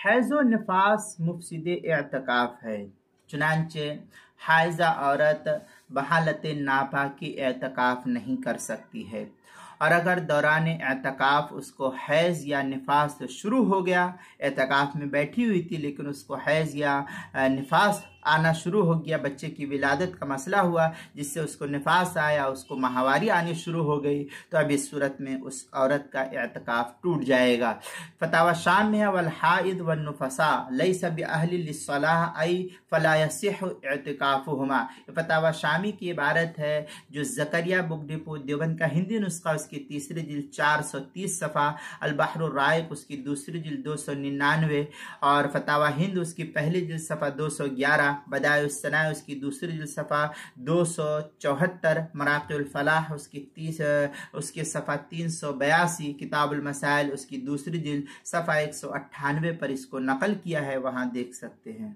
حیض و نفاس مفسد اعتکاف ہے، چنانچہ حائضہ عورت بحالت ناپاکی اعتکاف نہیں کر سکتی ہے، اور اگر دوران اعتکاف اس کو حیض یا نفاس شروع ہو گیا، اعتکاف میں بیٹھی ہوئی تھی لیکن اس کو حیض یا نفاس آنا شروع ہو گیا، بچے کی ولادت کا مسئلہ ہوا جس سے اس کو نفاس آیا، اس کو ماہواری آنی شروع ہو گئی، تو اب اس صورت میں اس عورت کا اعتکاف ٹوٹ جائے گا۔ فتاوی شام میں والحائض والنفساء لیس بأہل للصلاۃ ای فلا یصح اعتکافہما، فتاوی شامی کی عبارت ہے جو زکریا بک ڈپو دیوبند کا ہندی نسخہ، اس کی تیسری جلد 430 صفحہ، البحر الرائق اس کی دوسری جلد 299، اور فتاوی ہند اس کی پہلی جلد صفحہ 211، بدائع الثناء اس کی دوسری جلد صفحہ 274، مراقع الفلاح اس کی صفحہ 382، کتاب المسائل اس کی دوسری جلد صفحہ 198 پر اس کو نقل کیا ہے، وہاں دیکھ سکتے ہیں۔